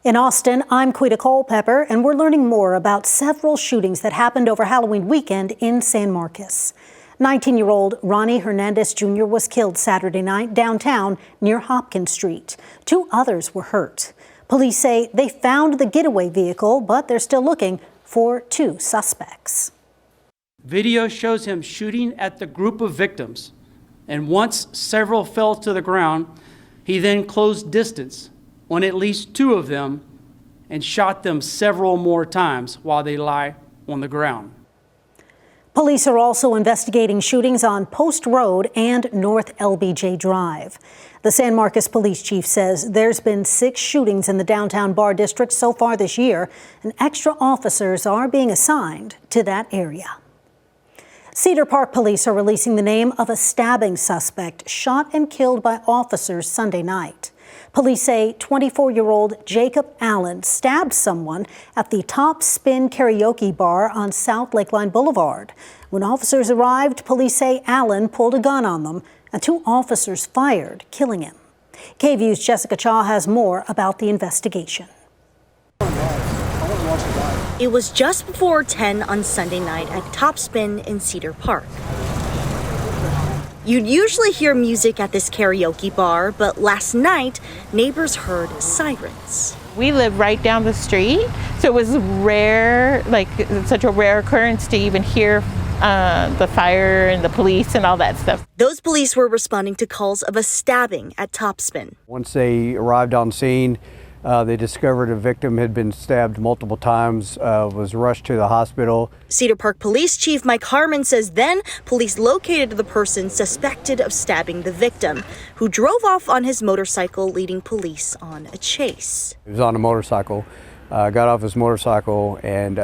In Austin, I'm Quita Culpepper, and we're learning more about several shootings that happened over Halloween weekend in San Marcos. 19-year-old Ronnie Hernandez Jr. was killed Saturday night downtown near Hopkins Street. 2 others were hurt. Police say they found the getaway vehicle, but they're still looking for 2 suspects. Video shows him shooting at the group of victims, and once several fell to the ground, he then closed distance on at least 2 of them and shot them several more times while they lie on the ground. Police are also investigating shootings on Post Road and North LBJ Drive. The San Marcos police chief says there's been 6 shootings in the downtown Bar District so far this year, and extra officers are being assigned to that area. Cedar Park police are releasing the name of a stabbing suspect shot and killed by officers Sunday night. Police say 24-year-old Jacob Allen stabbed someone at the Top Spin karaoke bar on South Lakeline Boulevard. When officers arrived, police say Allen pulled a gun on them and 2 officers fired, killing him. KVUE's Jessica Cha has more about the investigation. It was just before 10 on Sunday night at Top Spin in Cedar Park. You'd usually hear music at this karaoke bar, but last night, neighbors heard sirens. We live right down the street, so it was rare, like such a rare occurrence to even hear the fire and the police and all that stuff. Those police were responding to calls of a stabbing at Top Spin. Once they arrived on scene, they discovered a victim had been stabbed multiple times, was rushed to the hospital. Cedar Park Police Chief Mike Harmon says then police located the person suspected of stabbing the victim, who drove off on his motorcycle, leading police on a chase. He was on a motorcycle, got off his motorcycle and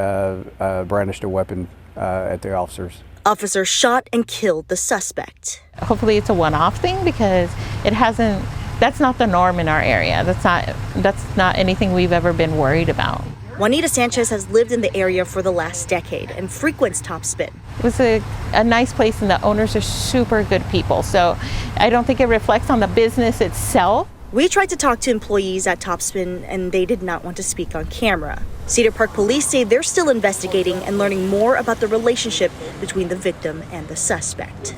brandished a weapon at the officers. Officers shot and killed the suspect. Hopefully it's a one-off thing because that's not the norm in our area. That's not anything we've ever been worried about. Juanita Sanchez has lived in the area for the last decade and frequents Top Spin. It was a nice place and the owners are super good people. So I don't think it reflects on the business itself. We tried to talk to employees at Top Spin and they did not want to speak on camera. Cedar Park police say they're still investigating and learning more about the relationship between the victim and the suspect.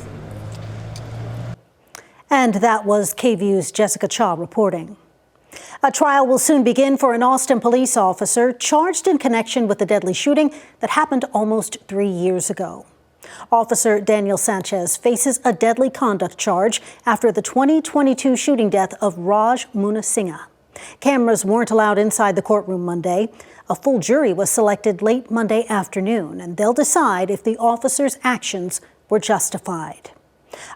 And that was KVUE's Jessica Cha reporting. A trial will soon begin for an Austin police officer charged in connection with the deadly shooting that happened almost 3 years ago. Officer Daniel Sanchez faces a deadly conduct charge after the 2022 shooting death of Raj Munasinghe. Cameras weren't allowed inside the courtroom Monday. A full jury was selected late Monday afternoon, and they'll decide if the officer's actions were justified.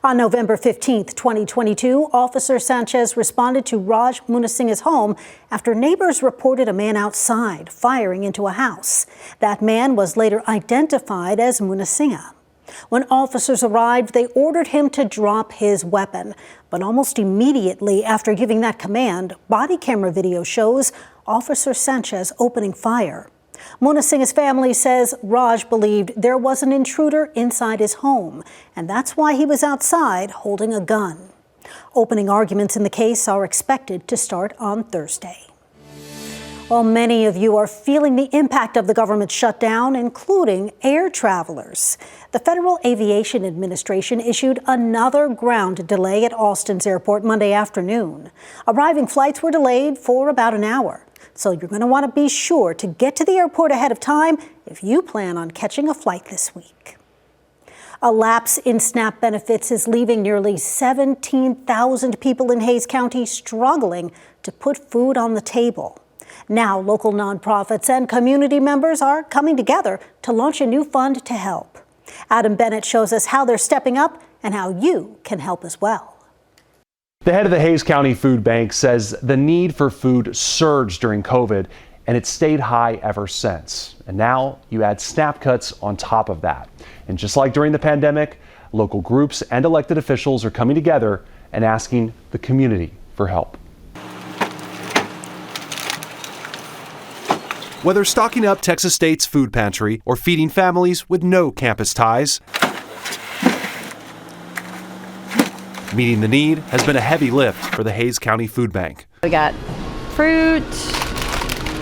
On November 15, 2022, Officer Sanchez responded to Raj Munasinghe's home after neighbors reported a man outside firing into a house. That man was later identified as Munasinghe. When officers arrived, they ordered him to drop his weapon. But almost immediately after giving that command, body camera video shows Officer Sanchez opening fire. Munasinghe's family says Raj believed there was an intruder inside his home, and that's why he was outside holding a gun. Opening arguments in the case are expected to start on Thursday. Well, many of you are feeling the impact of the government shutdown, including air travelers. The Federal Aviation Administration issued another ground delay at Austin's airport Monday afternoon. Arriving flights were delayed for about an hour. So you're going to want to be sure to get to the airport ahead of time if you plan on catching a flight this week. A lapse in SNAP benefits is leaving nearly 17,000 people in Hays County struggling to put food on the table. Now, local nonprofits and community members are coming together to launch a new fund to help. Adam Bennett shows us how they're stepping up and how you can help as well. The head of the Hays County Food Bank says the need for food surged during COVID and it's stayed high ever since. And now you add SNAP cuts on top of that. And just like during the pandemic, local groups and elected officials are coming together and asking the community for help. Whether stocking up Texas State's food pantry or feeding families with no campus ties, meeting the need has been a heavy lift for the Hays County Food Bank. We got fruit,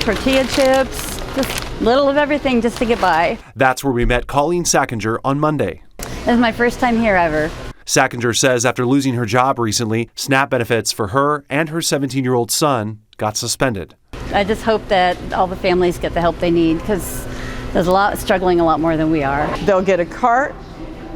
tortilla chips, just little of everything just to get by. That's where we met Colleen Sackinger on Monday. This is my first time here ever. Sackinger says after losing her job recently, SNAP benefits for her and her 17-year-old son got suspended. I just hope that all the families get the help they need because there's struggling a lot more than we are. They'll get a cart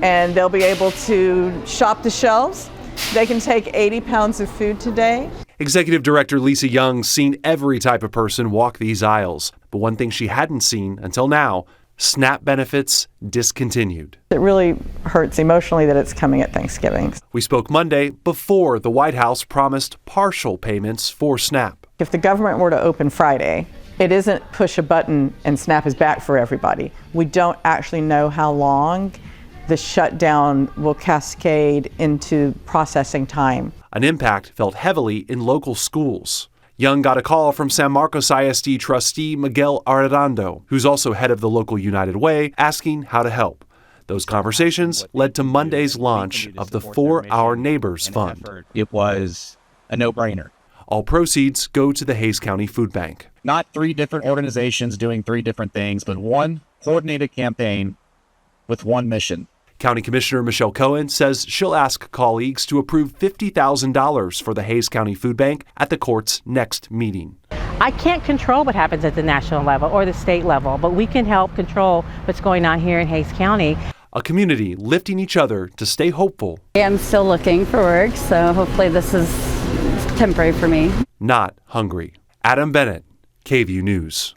and they'll be able to shop the shelves. They can take 80 pounds of food today. Executive Director Lisa Young's seen every type of person walk these aisles. But one thing she hadn't seen until now, SNAP benefits discontinued. It really hurts emotionally that it's coming at Thanksgiving. We spoke Monday before the White House promised partial payments for SNAP. If the government were to open Friday, it isn't push a button and SNAP is back for everybody. We don't actually know how long the shutdown will cascade into processing time. An impact felt heavily in local schools. Young got a call from San Marcos ISD trustee Miguel Arredondo, who's also head of the local United Way, asking how to help. Those conversations led to Monday's launch of the 4 Our Neighbors Fund. It was a no-brainer. All proceeds go to the Hays County Food Bank. Not 3 different organizations doing 3 different things, but one coordinated campaign with one mission. County Commissioner Michelle Cohen says she'll ask colleagues to approve $50,000 for the Hays County Food Bank at the court's next meeting. I can't control what happens at the national level or the state level, but we can help control what's going on here in Hays County. A community lifting each other to stay hopeful. I'm still looking for work, so hopefully this is temporary for me. Not hungry. Adam Bennett, KVUE News.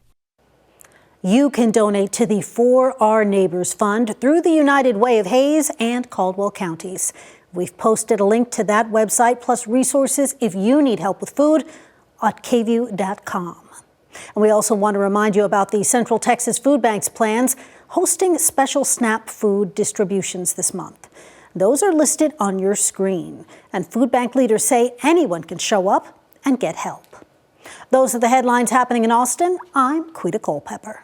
You can donate to the 4 Our Neighbors Fund through the United Way of Hays and Caldwell counties. We've posted a link to that website plus resources if you need help with food at KVUE.com. And we also want to remind you about the Central Texas Food Bank's plans hosting special SNAP food distributions this month. Those are listed on your screen, and food bank leaders say anyone can show up and get help. Those are the headlines happening in Austin. I'm Quita Culpepper.